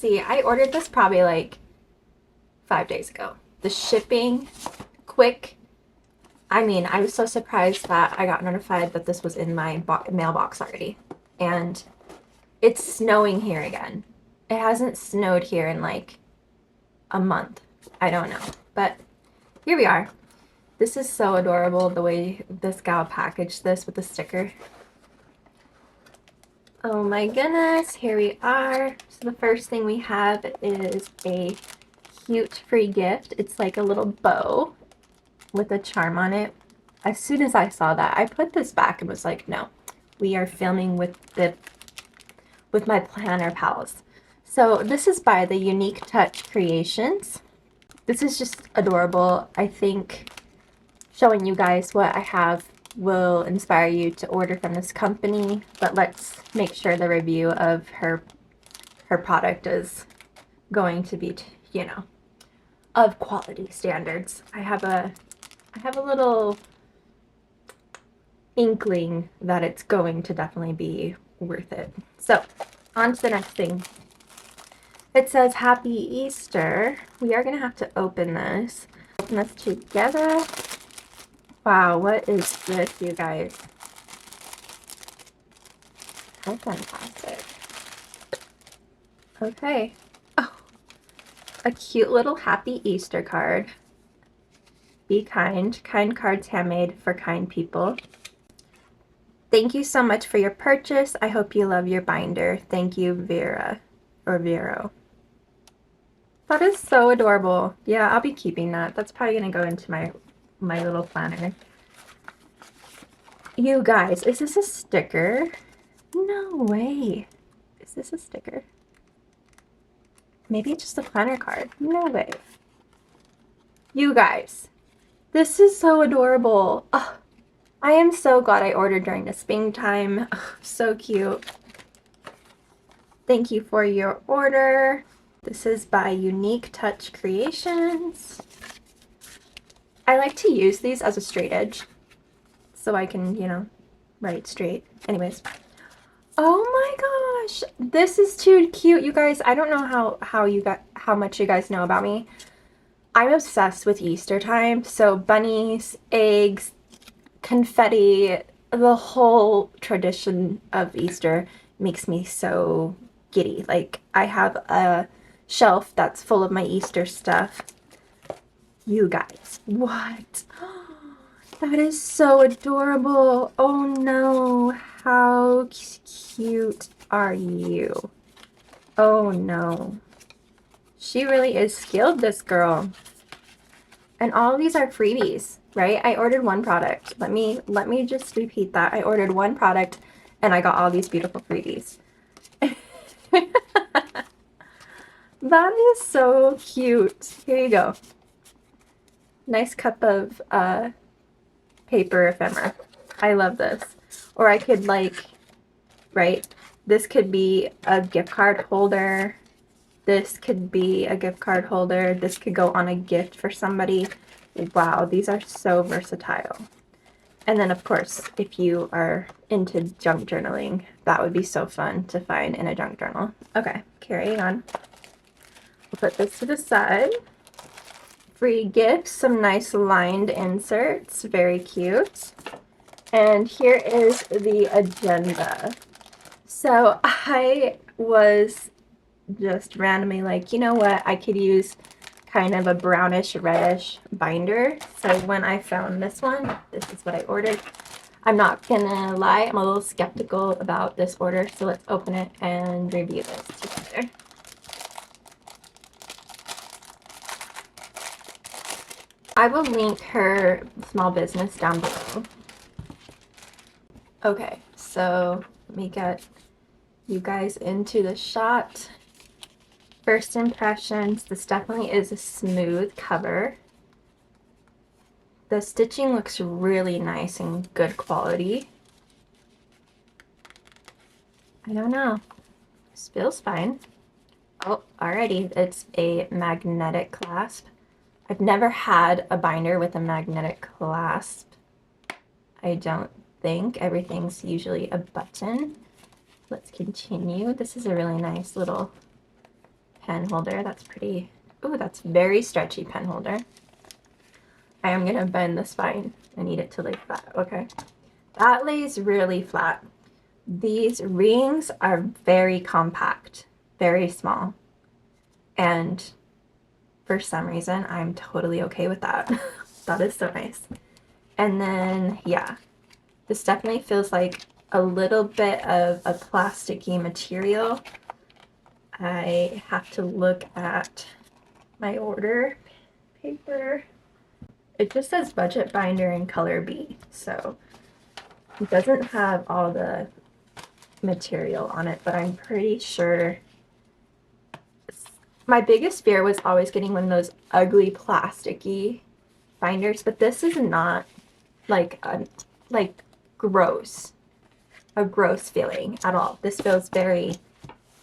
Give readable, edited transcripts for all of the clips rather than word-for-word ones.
see. I ordered this probably like 5 days ago. The shipping, quick. I mean, I was so surprised that I got notified that this was in my mailbox already. And it's snowing here again. It hasn't snowed here in like a month. I don't know. But here we are. This is so adorable, the way this gal packaged this with the sticker. Oh my goodness, here we are. So the first thing we have is a cute free gift. It's like a little bow with a charm on it. As soon as I saw that, I put this back and was like, no, we are filming with my planner pals. So this is by the Unique Touch Creations. This is just adorable. I think showing you guys what I have will inspire you to order from this company, but let's make sure the review of her product is going to be, you know, of quality standards. I have a little inkling that it's going to definitely be worth it. So, on to the next thing. It says Happy Easter. We are going to have to open this. Open this together. Wow, what is this, you guys? How fantastic. Okay. Oh, a cute little Happy Easter card. Be kind. Kind cards handmade for kind people. Thank you so much for your purchase. I hope you love your binder. Thank you, Vera. Or Vero. That is so adorable. Yeah, I'll be keeping that. That's probably going to go into my little planner. You guys, is this a sticker? No way. Is this a sticker? Maybe it's just a planner card. No way. You guys, this is so adorable. Oh, I am so glad I ordered during the springtime. Oh, so cute. Thank you for your order. This is by Unique Touch Creations. I like to use these as a straight edge so I can, you know, write straight. Anyways. Oh my gosh, this is too cute, you guys. I don't know how much you guys know about me. I'm obsessed with Easter time, so bunnies, eggs, confetti, the whole tradition of Easter makes me so giddy. Like, I have a shelf that's full of my Easter stuff. You guys, what? That is so adorable. Oh no, how cute are you? Oh no. She really is skilled, this girl. And all of these are freebies, right? I ordered one product. Let me just repeat that. I ordered one product and I got all these beautiful freebies. That is so cute. Here you go. Nice cup of paper ephemera. I love this. Or I could, like, right? This could be a gift card holder. This could be a gift card holder. This could go on a gift for somebody. Wow, these are so versatile. And then, of course, if you are into junk journaling, that would be so fun to find in a junk journal. Okay, carrying on. We'll put this to the side. Free gifts, some nice lined inserts, very cute. And here is the agenda. So I was just randomly like, you know what, I could use kind of a brownish reddish binder. So when I found this one, this is what I ordered. I'm not gonna lie, I'm a little skeptical about this order, so let's open it and review this together. I will link her small business down below. Okay, so let me get you guys into the shot. First impressions, this definitely is a smooth cover. The stitching looks really nice and good quality. I don't know. This feels fine. Oh, alrighty, it's a magnetic clasp. I've never had a binder with a magnetic clasp. I don't think. Everything's usually a button. Let's continue. This is a really nice little pen holder. That's pretty, ooh, that's very stretchy pen holder. I am gonna bend the spine. I need it to lay flat, okay. That lays really flat. These rings are very compact, very small. And for some reason, I'm totally okay with that. That is so nice. And then, yeah, this definitely feels like a little bit of a plasticky material. I have to look at my order paper. It just says budget binder in color B, so it doesn't have all the material on it, but I'm pretty sure. My biggest fear was always getting one of those ugly plasticky binders, but this is not like gross, a gross feeling at all. This feels very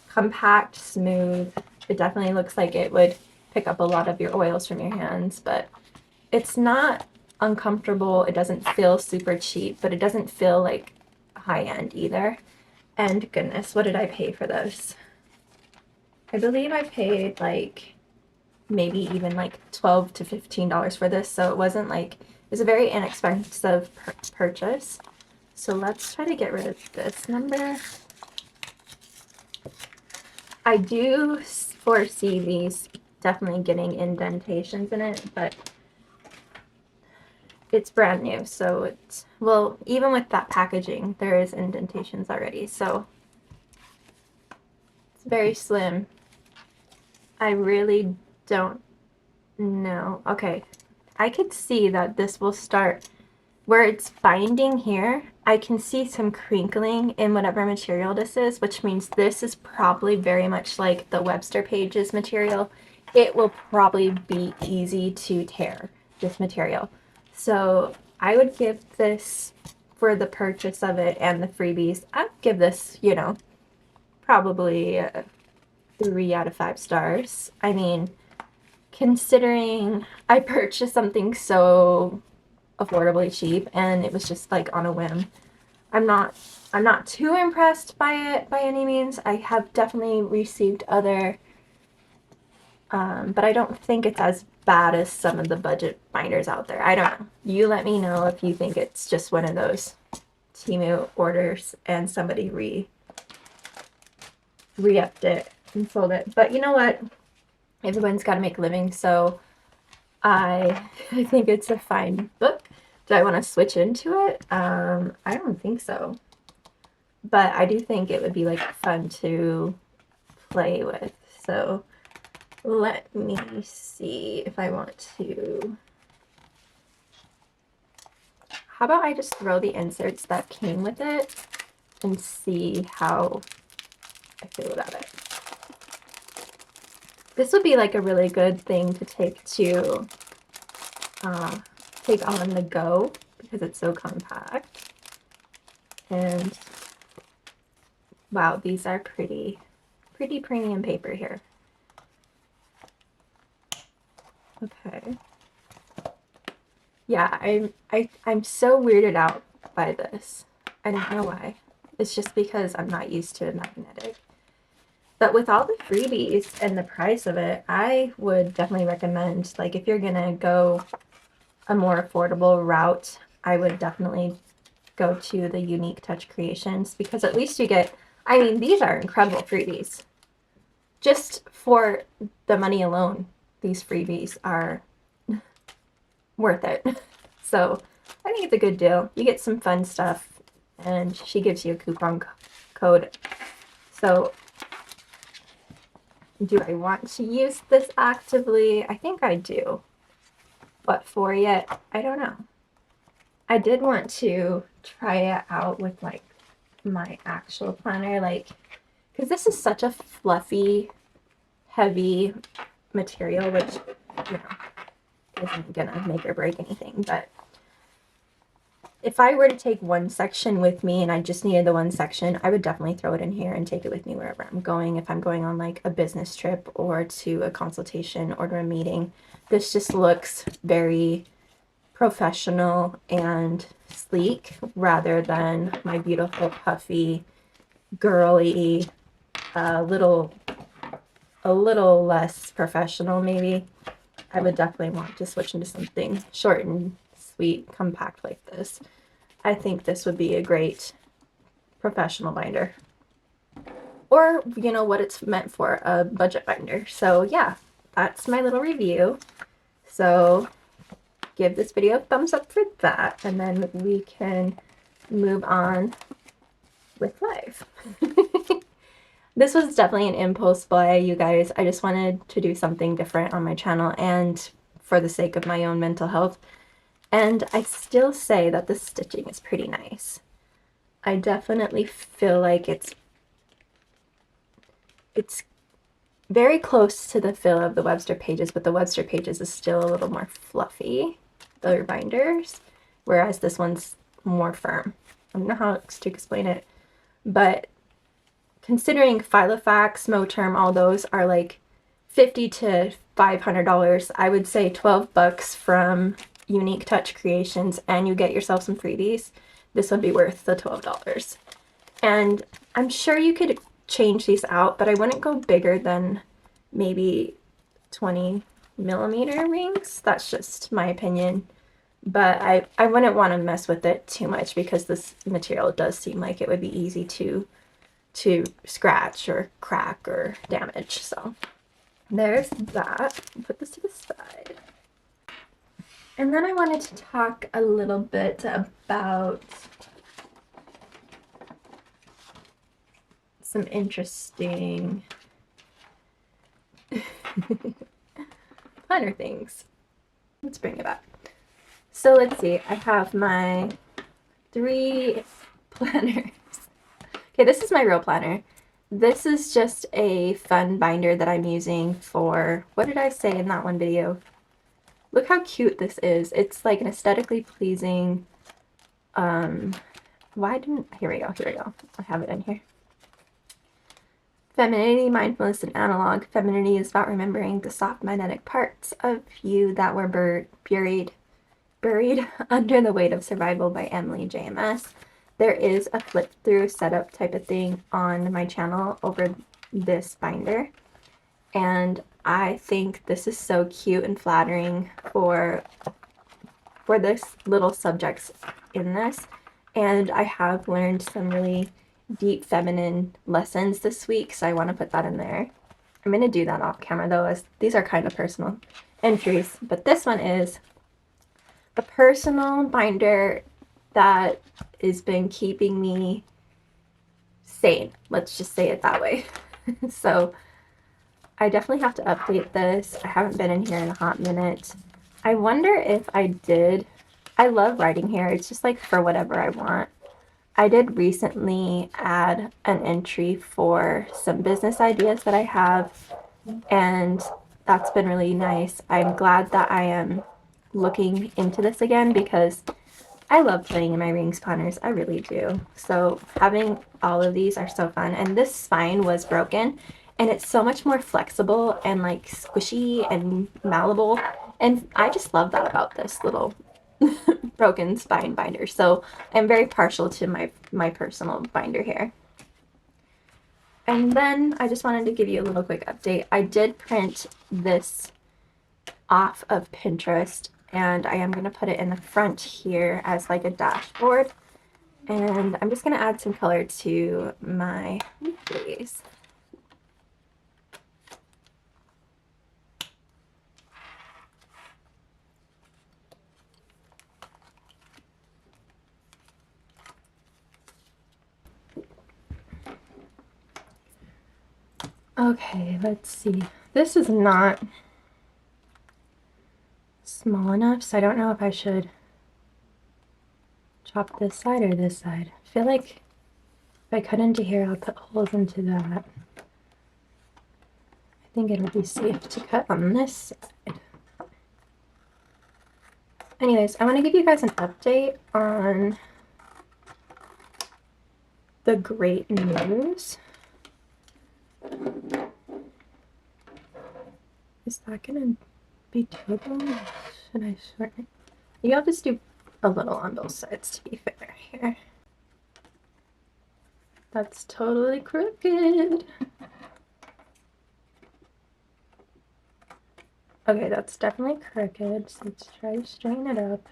compact, smooth. It definitely looks like it would pick up a lot of your oils from your hands, but it's not uncomfortable. It doesn't feel super cheap, but it doesn't feel like high end either. And goodness, what did I pay for this? I believe I paid like maybe even like $12 to $15 for this, so it wasn't like, it was a very inexpensive purchase. So let's try to get rid of this number. I do foresee these definitely getting indentations in it, but it's brand new, so it's, well, even with that packaging, there is indentations already, so it's very slim. I really don't know. Okay, I could see that this will start where it's binding here. I can see some crinkling in whatever material this is, which means this is probably very much like the Webster Pages material. It will probably be easy to tear, this material. So I would give this, for the purchase of it and the freebies, I'd give this, you know, probably 3 out of 5 stars. I mean, considering I purchased something so affordably cheap and it was just like on a whim, I'm not too impressed by it by any means. I have definitely received other, but I don't think it's as bad as some of the budget binders out there. I don't know. You let me know if you think it's just one of those Temu orders and somebody re-upped it and sold it. But you know what? Everyone's got to make a living, so I think it's a fine book. Do I want to switch into it? I don't think so. But I do think it would be like fun to play with. So let me see if I want to. How about I just throw the inserts that came with it and see how I feel about it. This would be like a really good thing to take on the go because it's so compact. And wow, these are pretty premium paper here. Okay. Yeah, I'm so weirded out by this. I don't know why. It's just because I'm not used to magnetic. But with all the freebies and the price of it, I would definitely recommend, like, if you're gonna go a more affordable route, I would definitely go to the Unique Touch Creations, because at least you get, I mean, these are incredible freebies. Just for the money alone, these freebies are worth it. So I think it's a good deal. You get some fun stuff, and she gives you a coupon code. So do I want to use this actively? I think I do. What for yet? I don't know. I did want to try it out with like my actual planner, like, because this is such a fluffy, heavy material, which, you know, isn't gonna make or break anything. But if I were to take one section with me and I just needed the one section, I would definitely throw it in here and take it with me wherever I'm going. If I'm going on like a business trip or to a consultation or to a meeting, this just looks very professional and sleek rather than my beautiful, puffy, girly, little a little less professional maybe, I would definitely want to switch into something short and sweet, compact like this. I think this would be a great professional binder. Or, you know, what it's meant for, a budget binder. So yeah, that's my little review. So give this video a thumbs up for that, and then we can move on with life. This was definitely an impulse buy, you guys. I just wanted to do something different on my channel and for the sake of my own mental health. And I still say that the stitching is pretty nice. I definitely feel like it's very close to the feel of the Webster Pages, but the Webster Pages is still a little more fluffy, the binders, whereas this one's more firm. I don't know how to explain it, but considering Filofax, Moterm, all those are like $50 to $500, I would say 12 bucks from Unique Touch Creations, and you get yourself some freebies. This would be worth the $12. And I'm sure you could change these out, but I wouldn't go bigger than maybe 20 millimeter rings. That's just my opinion. But I wouldn't want to mess with it too much because this material does seem like it would be easy to scratch or crack or damage. So there's that. Put this to the side. And then I wanted to talk a little bit about some interesting planner things. Let's bring it up. So let's see, I have my 3 planners. Okay, this is my real planner. This is just a fun binder that I'm using for, what did I say in that one video? Look how cute this is. It's like an aesthetically pleasing, here we go. I have it in here. Femininity, mindfulness, and analog. Femininity is about remembering the soft magnetic parts of you that were buried under the weight of survival by Emily JMS. There is a flip through setup type of thing on my channel over this binder, and I think this is so cute and flattering for this little subjects in this. And I have learned some really deep feminine lessons this week, so I want to put that in there. I'm going to do that off camera though, as these are kind of personal entries, but this one is a personal binder that has been keeping me sane. Let's just say it that way. So I definitely have to update this. I haven't been in here in a hot minute. I wonder if I did. I love writing here. It's just like for whatever I want. I did recently add an entry for some business ideas that I have, and that's been really nice. I'm glad that I am looking into this again because I love playing in my ring planners. I really do. So having all of these are so fun. And this spine was broken, and it's so much more flexible and like squishy and malleable. And I just love that about this little broken spine binder. So I'm very partial to my personal binder here. And then I just wanted to give you a little quick update. I did print this off of Pinterest, and I am going to put it in the front here as like a dashboard. And I'm just going to add some color to my weeklies. Okay, let's see. This is not small enough, so I don't know if I should chop this side or this side. I feel like if I cut into here, I'll put holes into that. I think it'll be safe to cut on this side. Anyways, I want to give you guys an update on the great news. Is that gonna be too long? Should I shorten it? Maybe I'll just do a little on both sides to be fair here. That's totally crooked. Okay, that's definitely crooked, so let's try to straighten it up.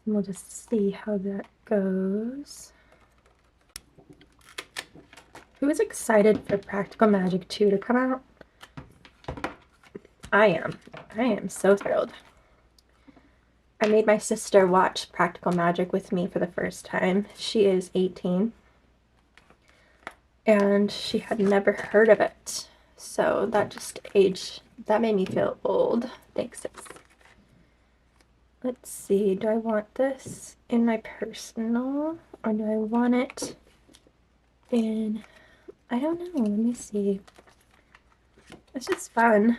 And we'll just see how that goes. Who is excited for Practical Magic 2 to come out? I am. I am so thrilled. I made my sister watch Practical Magic with me for the first time. She is 18. And she had never heard of it. So that just that made me feel old. Thanks, sis. Let's see, do I want this in my personal, or do I want it in, I don't know, let me see. It's just fun.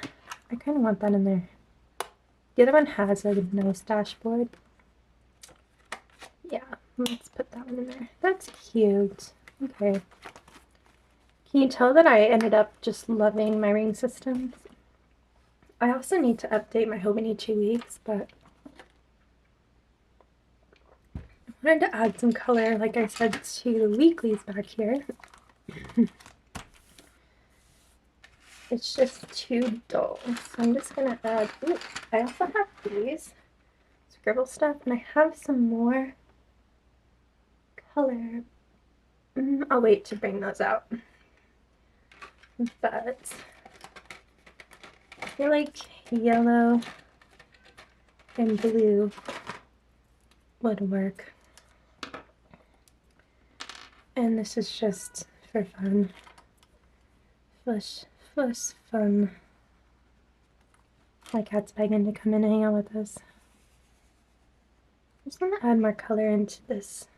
I kind of want that in there. The other one has a nice dashboard. Yeah, let's put that one in there. That's cute. Okay. Can you tell that I ended up just loving my ring systems? I also need to update my Hobony 2 weeks, but I wanted to add some color, like I said, to the weeklies back here. It's just too dull, so I'm just gonna add, ooh, I also have these scribble stuff, and I have some more color. I'll wait to bring those out. But I feel like yellow and blue would work. And this is just for fun. Flush fun. My cat's begging to come in and hang out with us. I just want to add more color into this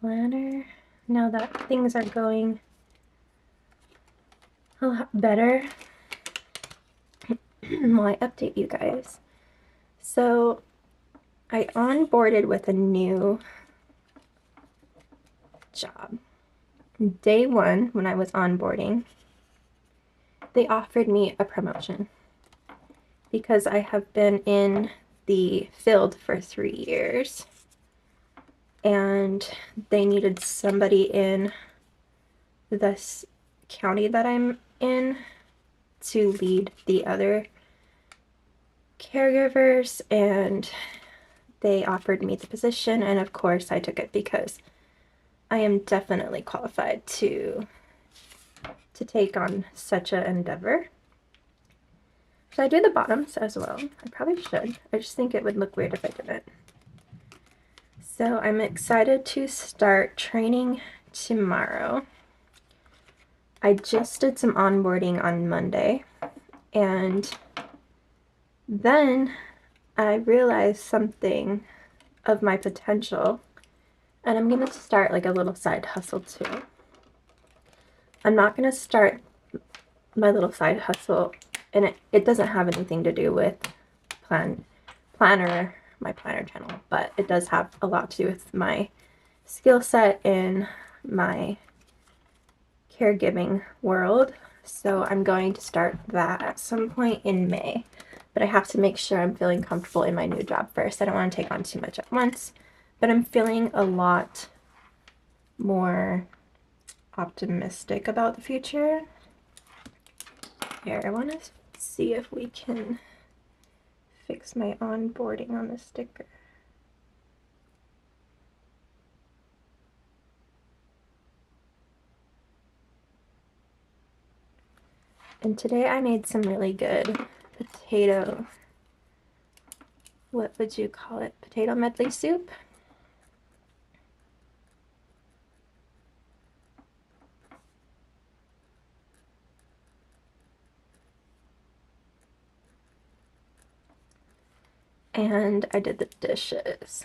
planner now that things are going a lot better. While I update you guys. So I onboarded with a new job. Day one, when I was onboarding, they offered me a promotion because I have been in the field for 3 years and they needed somebody in this county that I'm in to lead the other caregivers, and they offered me the position, and of course I took it because I am definitely qualified to take on such an endeavor. Should I do the bottoms as well? I probably should. I just think it would look weird if I didn't. So I'm excited to start training tomorrow. I just did some onboarding on Monday, and then I realized something of my potential, and I'm going to start like a little side hustle too. I'm not going to start my little side hustle, and it doesn't have anything to do with my planner channel, but it does have a lot to do with my skill set in my caregiving world. So I'm going to start that at some point in May, but I have to make sure I'm feeling comfortable in my new job first. I don't want to take on too much at once, but I'm feeling a lot more optimistic about the future. Here, I want to see if we can fix my onboarding on the sticker. And today I made some really good potato, what would you call it? Potato medley soup. And I did the dishes.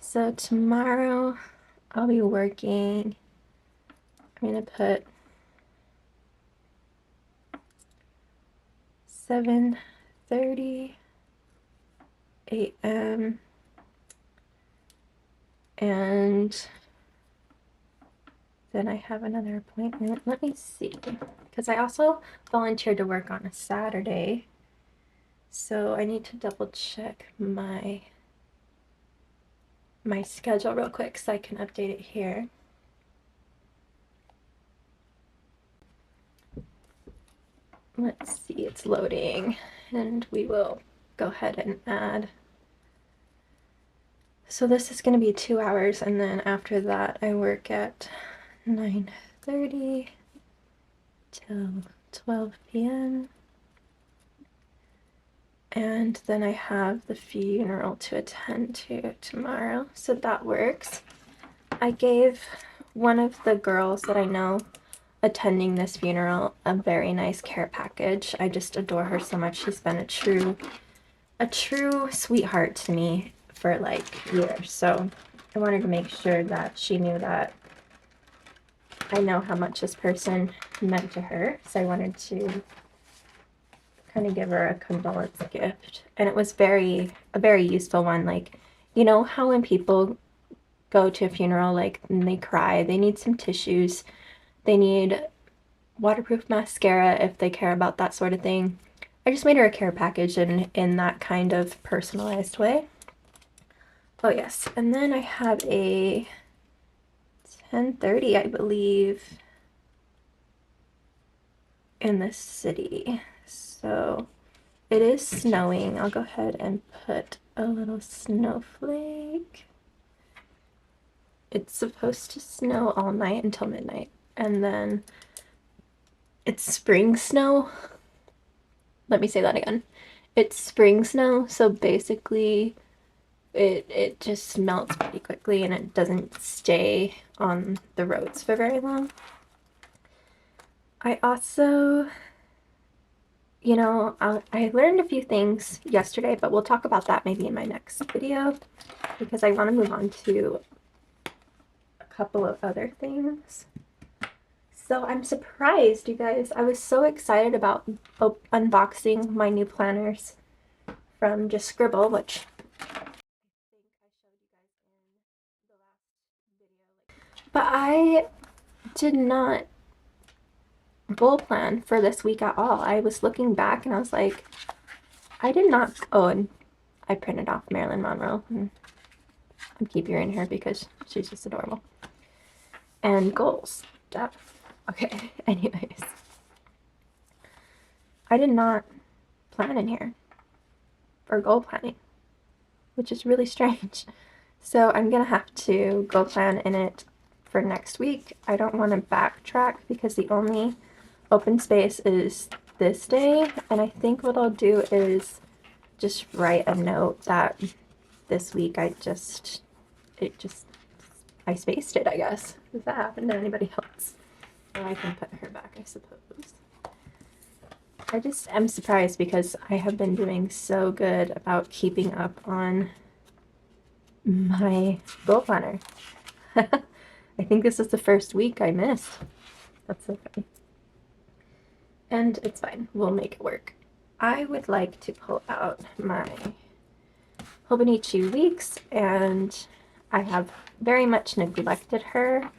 So tomorrow I'll be working. I'm gonna put 7:30 a.m. and then I have another appointment. Let me see, because I also volunteered to work on a Saturday, so I need to double check my my schedule real quick so I can update it here. Let's see, it's loading, and we will go ahead and add. So this is going to be 2 hours, and then after that I work at 9:30 till 12 p.m. And then I have the funeral to attend to tomorrow, so that works. I gave one of the girls that I know attending this funeral a very nice care package. I just adore her so much. She's been a true sweetheart to me for like years. So I wanted to make sure that she knew that I know how much this person meant to her. So I wanted to kind of give her a condolence gift. And it was a very useful one. Like, you know how when people go to a funeral, like, and they cry, they need some tissues, they need waterproof mascara if they care about that sort of thing. I just made her a care package in that kind of personalized way. Oh yes, and then I have a 10:30, I believe, in the city. So it is snowing. I'll go ahead and put a little snowflake. It's supposed to snow all night until midnight, and then it's spring snow. Let me say that again. It's spring snow, so basically it just melts pretty quickly and it doesn't stay on the roads for very long. I also, you know, I learned a few things yesterday, but we'll talk about that maybe in my next video because I want to move on to a couple of other things. So I'm surprised, you guys. I was so excited about unboxing my new planners from Just Scribble, which I think I showed you guys in the last video. But I did not goal plan for this week at all. I was looking back and I was like, I did not. Oh, and I printed off Marilyn Monroe. And I'm keeping her in here because she's just adorable. And goals. Duh. Okay, anyways. I did not plan in here for goal planning, which is really strange. So I'm gonna have to goal plan in it for next week. I don't want to backtrack because the only open space is this day, and I think what I'll do is just write a note that this week I spaced it, I guess. Does that happen to anybody else? Or I can put her back, I suppose. I just am surprised because I have been doing so good about keeping up on my goal planner. I think this is the first week I missed. That's so funny. And it's fine. We'll make it work. I would like to pull out my Hobonichi weeks, and I have very much neglected her.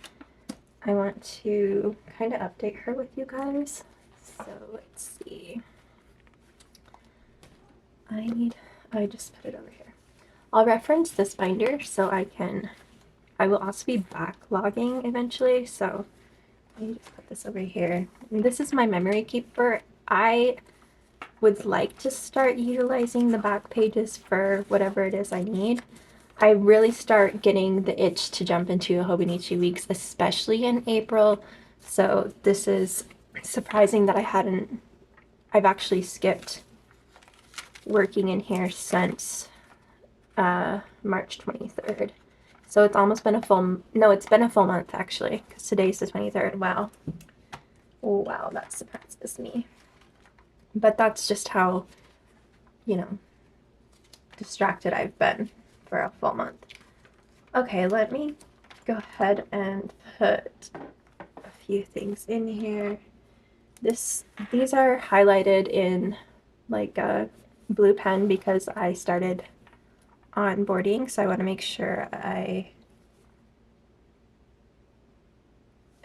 I want to kind of update her with you guys. So let's see. I just put it over here. I'll reference this binder so I will also be backlogging eventually, so let me just put this over here. And this is my memory keeper. I would like to start utilizing the back pages for whatever it is I need. I really start getting the itch to jump into Hobonichi weeks, especially in April. So this is surprising that I've actually skipped working in here since March 23rd. So it's almost been it's been a full month actually, because today's the 23rd. Wow. Oh, wow, that surprises me. But that's just how, distracted I've been for a full month. Okay, let me go ahead and put a few things in here. These are highlighted in like a blue pen because I started onboarding, so I want to make sure I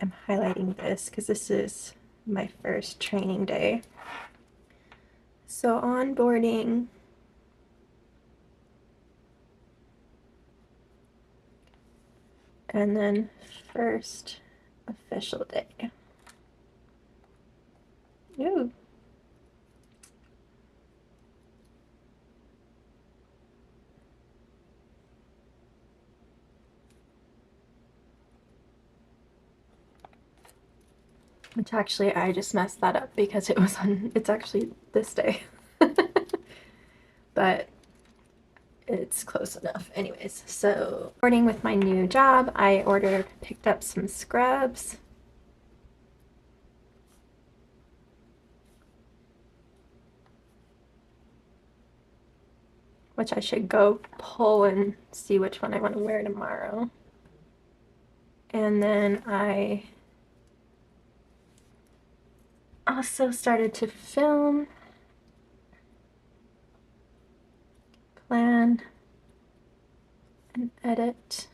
am highlighting this because this is my first training day. So onboarding, And then first official day. Ooh. Which actually I just messed that up because it was on, it's actually this day. But it's close enough. Anyways, so starting with my new job, I picked up some scrubs. Which I should go pull and see which one I want to wear tomorrow. And then I also started to film, plan, and edit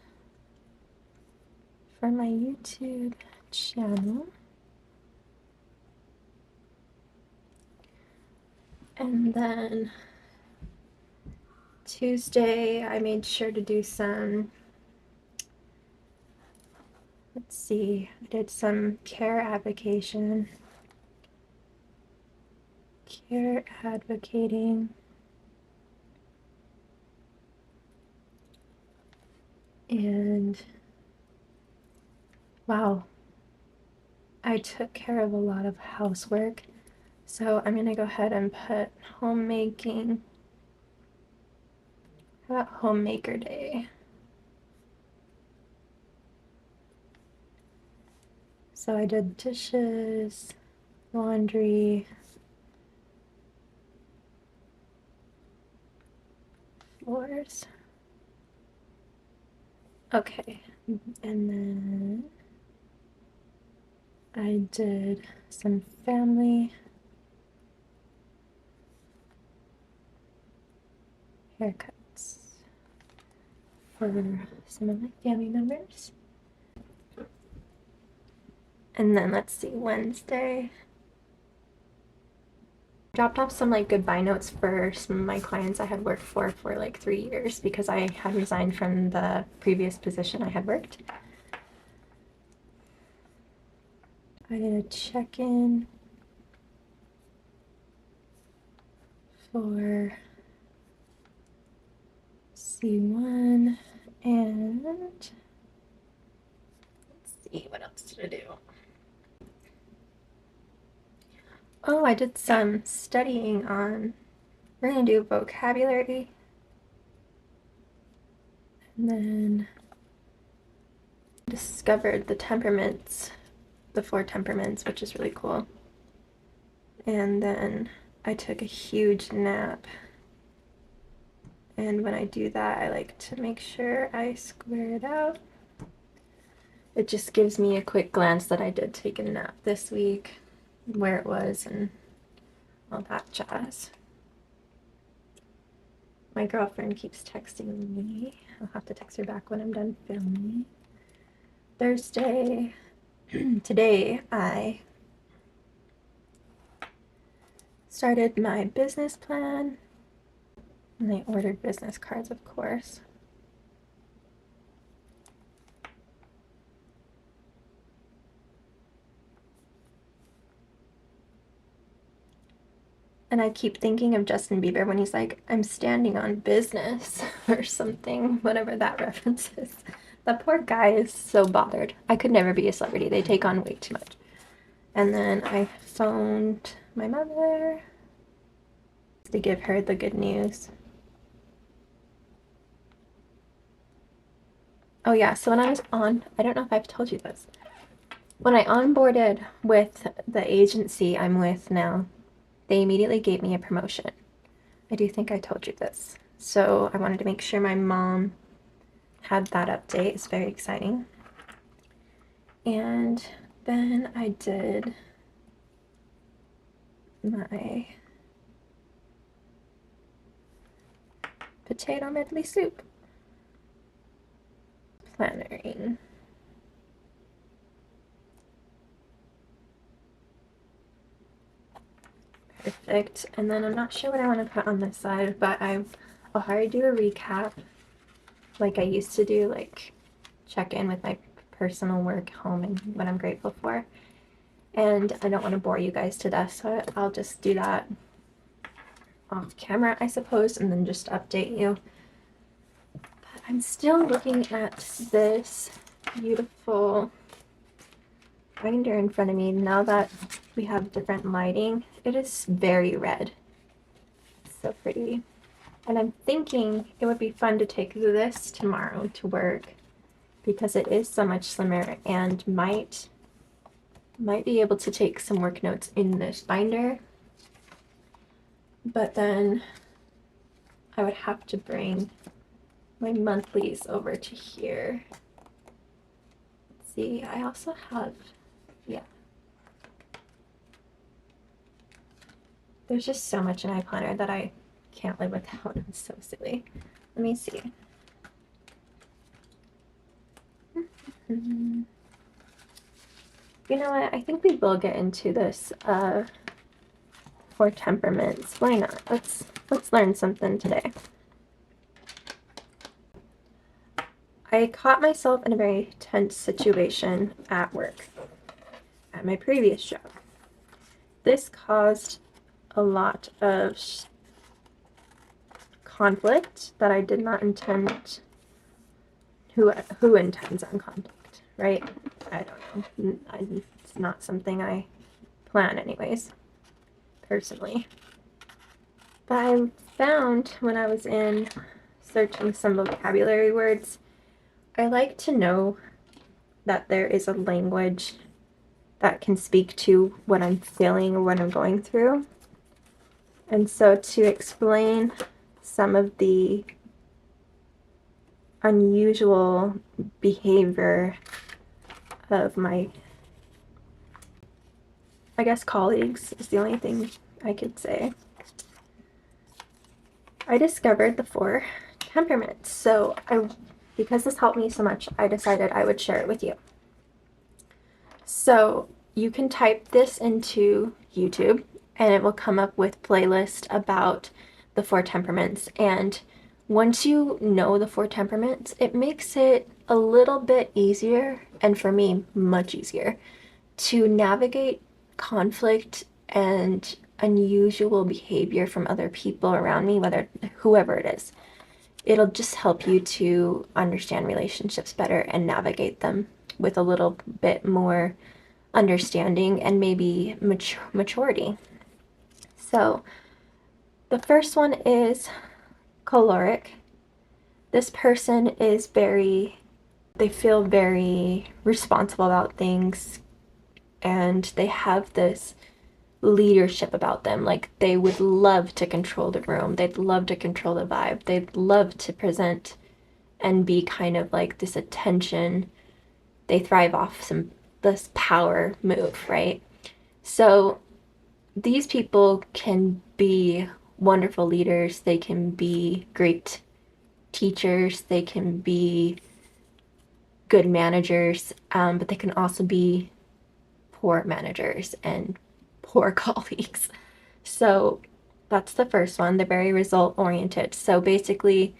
for my YouTube channel. And then Tuesday, I made sure to do some, let's see, I did some care advocating. And wow, I took care of a lot of housework. So I'm gonna go ahead and put homemaking. How about homemaker day? So I did dishes, laundry, floors. Okay, and then I did some family haircuts for some of my family members. And then let's see, Wednesday, dropped off some like goodbye notes for some of my clients I had worked for like 3 years because I had resigned from the previous position I had worked. I did a check-in for C1 and let's see, what else did I do? Oh, I did some studying on, we're gonna do vocabulary. And then discovered the temperaments, the 4 temperaments, which is really cool. And then I took a huge nap. And when I do that, I like to make sure I square it out. It just gives me a quick glance that I did take a nap this week, where it was, and all that jazz. My girlfriend keeps texting me. I'll have to text her back when I'm done filming. Thursday, today I started my business plan, and I ordered business cards, of course. And I keep thinking of Justin Bieber when he's like, I'm standing on business or something, whatever that reference is. That poor guy is so bothered. I could never be a celebrity. They take on way too much. And then I phoned my mother to give her the good news. Oh yeah, so when I was on, I don't know if I've told you this. When I onboarded with the agency I'm with now, they immediately gave me a promotion. I do think I told you this. So I wanted to make sure my mom had that update. It's very exciting. And then I did my potato medley soup plannering. Perfect. And then I'm not sure what I want to put on this side, but I'll probably do a recap like I used to do, like check in with my personal work, home, and what I'm grateful for. And I don't want to bore you guys to death, so I'll just do that off camera, I suppose, and then just update you. But I'm still looking at this beautiful binder in front of me now that we have different lighting. It is very red. It's so pretty. And I'm thinking it would be fun to take this tomorrow to work because it is so much slimmer and might be able to take some work notes in this binder. But then I would have to bring my monthlies over to here. Let's see, I also have, yeah. There's just so much in iPlanner that I can't live without. It's so silly. Let me see. You know what? I think we will get into this for temperaments. Why not? Let's learn something today. I caught myself in a very tense situation at work, at my previous job. This caused a lot of conflict that I did not intend. Who intends on conflict, right? I don't know. It's not something I plan anyways, personally. But I found when I was in searching some vocabulary words, I like to know that there is a language that can speak to what I'm feeling or what I'm going through. And so to explain some of the unusual behavior of my, I guess, colleagues is the only thing I could say. I discovered the 4 temperaments. So because this helped me so much, I decided I would share it with you. So you can type this into YouTube and it will come up with playlist about the 4 temperaments. And once you know the 4 temperaments, it makes it a little bit easier, and for me, much easier, to navigate conflict and unusual behavior from other people around me, whoever it is. It'll just help you to understand relationships better and navigate them with a little bit more understanding and maybe maturity. So the first one is caloric. This person is they feel very responsible about things, and they have this leadership about them. Like, they would love to control the room. They'd love to control the vibe. They'd love to present and be kind of like this attention. They thrive off this power move, right? So these people can be wonderful leaders. They can be great teachers. They can be good managers, but they can also be poor managers and poor colleagues. So that's the first one. They're very result oriented. So basically,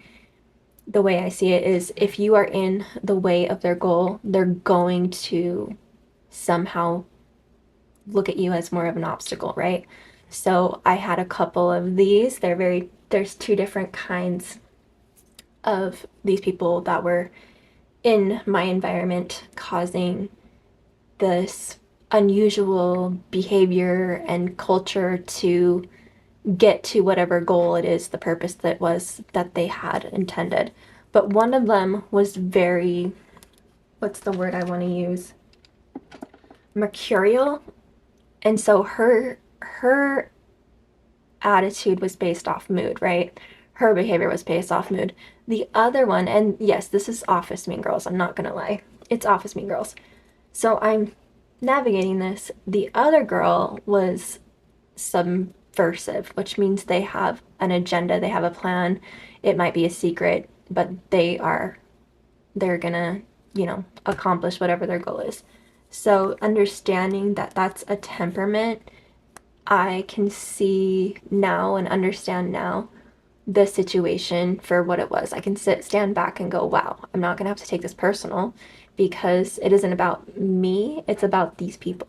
the way I see it is, if you are in the way of their goal, they're going to somehow look at you as more of an obstacle, right? So I had a couple of these. There's 2 different kinds of these people that were in my environment causing this unusual behavior and culture to get to whatever goal it is, the purpose that they had intended. But one of them was very, what's the word I want to use? Mercurial. And so her attitude was based off mood, right? Her behavior was based off mood. The other one, and yes, this is Office Mean Girls, I'm not gonna lie. It's Office Mean Girls. So I'm navigating this. The other girl was subversive, which means they have an agenda, they have a plan. It might be a secret, but they're gonna, accomplish whatever their goal is. So understanding that that's a temperament, I can see now and understand now the situation for what it was. I can stand back and go, wow, I'm not going to have to take this personal because it isn't about me, it's about these people.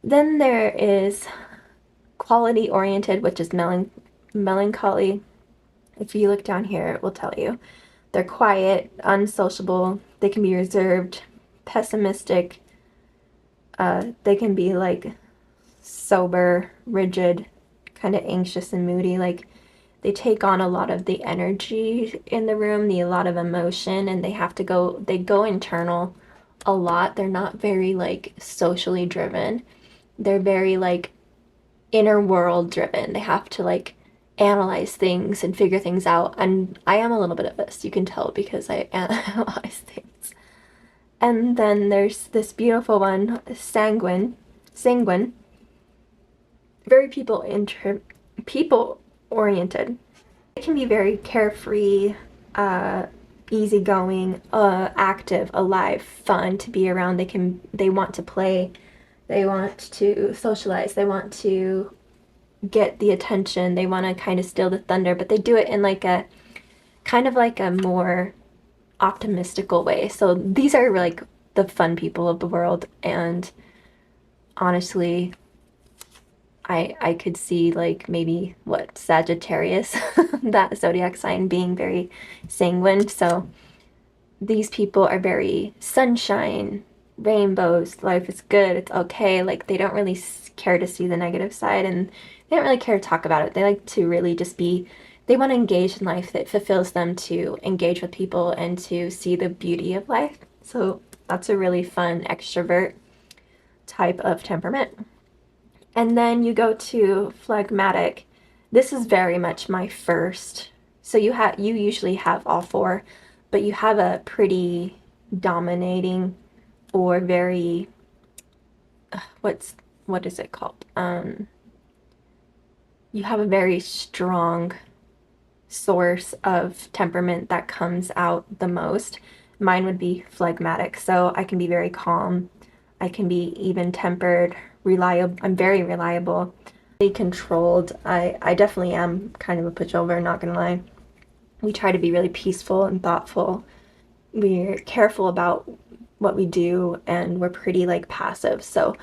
Then there is quality oriented, which is melancholy. If you look down here, it will tell you. They're quiet, unsociable, they can be reserved, pessimistic, they can be like sober, rigid, kind of anxious and moody. Like they take on a lot of the energy in the room, a lot of emotion, and they go internal a lot. They're not very like socially driven. They're very like inner world driven. They have to like analyze things and figure things out. And I am a little bit of this. You can tell because I analyze things. And then there's this beautiful one, sanguine, very people oriented. It can be very carefree, easygoing, active, alive, fun to be around. They want to play, they want to socialize, they want to get the attention, they want to kind of steal the thunder, but they do it in like a kind of like a more optimistical way. So these are like the fun people of the world, and honestly, I could see like maybe what Sagittarius, that zodiac sign, being very sanguine. So these people are very sunshine, rainbows, life is good, it's okay. Like they don't really care to see the negative side, and they don't really care to talk about it. They like to really just be, they want to engage in life. That fulfills them to engage with people and to see the beauty of life. So that's a really fun extrovert type of temperament. And then you go to phlegmatic. This is very much my first. So you usually have all four, but you have a pretty dominating or very what is it called? You have a very strong source of temperament that comes out the most. Mine would be phlegmatic. So I can be very calm. I can be even tempered, reliable. I'm very reliable, controlled. I definitely am kind of a pushover, not gonna lie. We try to be really peaceful and thoughtful. We're careful about what we do, and we're pretty like passive. So,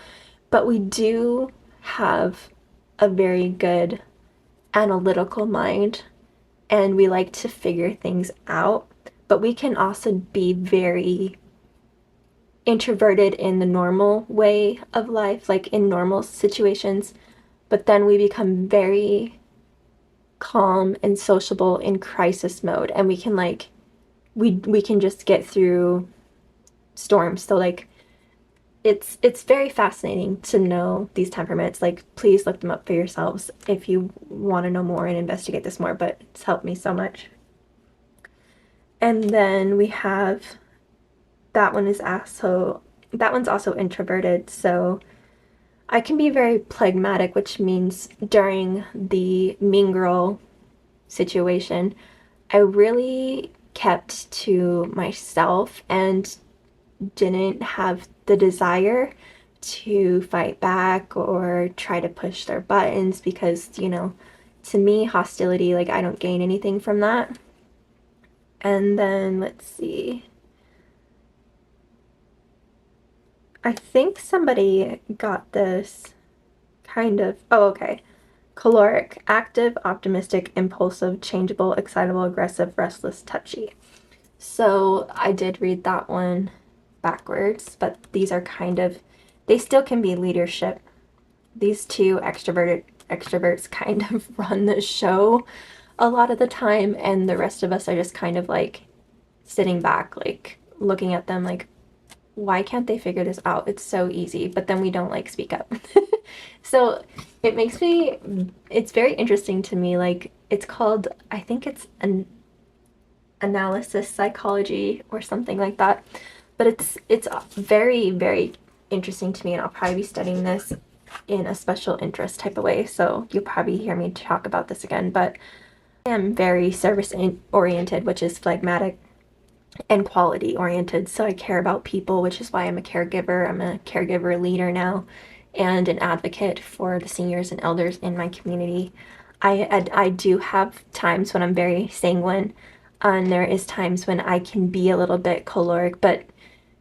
but we do have a very good analytical mind, and we like to figure things out, but we can also be very introverted in the normal way of life, like in normal situations, but then we become very calm and sociable in crisis mode, and we can like we can just get through storms. So like it's very fascinating to know these temperaments. Like please look them up for yourselves if you want to know more and investigate this more, but it's helped me so much. And then we have that one's also introverted. So I can be very phlegmatic, which means during the mean girl situation, I really kept to myself and didn't have the desire to fight back or try to push their buttons because, to me, hostility, like I don't gain anything from that. And then let's see. I think somebody got this kind of, oh, okay. Caloric, active, optimistic, impulsive, changeable, excitable, aggressive, restless, touchy. So I did read that one backwards, but these are they still can be leadership. These two extroverts kind of run the show a lot of the time, and the rest of us are just kind of like sitting back, like looking at them like, why can't they figure this out? It's so easy, but then we don't like speak up. So it's very interesting to me. Like it's called, I think it's an analysis psychology or something like that. But it's very, very interesting to me, and I'll probably be studying this in a special interest type of way. So you'll probably hear me talk about this again, but I am very service oriented, which is phlegmatic, and quality oriented. So I care about people, which is why I'm a caregiver. I'm a caregiver leader now and an advocate for the seniors and elders in my community. I do have times when I'm very sanguine, and there is times when I can be a little bit choleric, but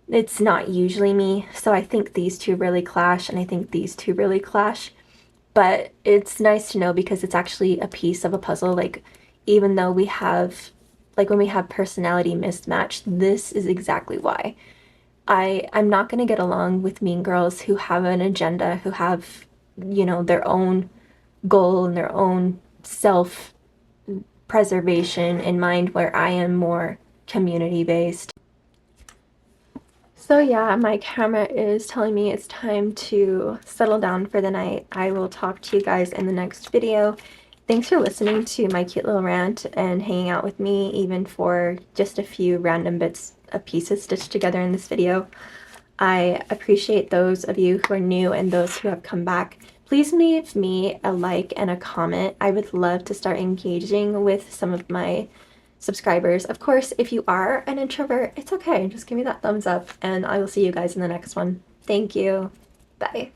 it's not usually me. So I think these two really clash, and I think these two really clash. But it's nice to know because it's actually a piece of a puzzle. Like, even though we have, like, when we have personality mismatch, this is exactly why. I'm not going to get along with mean girls who have an agenda, who have, their own goal and their own self preservation in mind, where I am more community based. So yeah, my camera is telling me it's time to settle down for the night. I will talk to you guys in the next video. Thanks for listening to my cute little rant and hanging out with me, even for just a few random bits of pieces stitched together in this video. I appreciate those of you who are new and those who have come back. Please leave me a like and a comment. I would love to start engaging with some of my subscribers. Of course, if you are an introvert, it's okay. Just give me that thumbs up and I will see you guys in the next one. Thank you. Bye.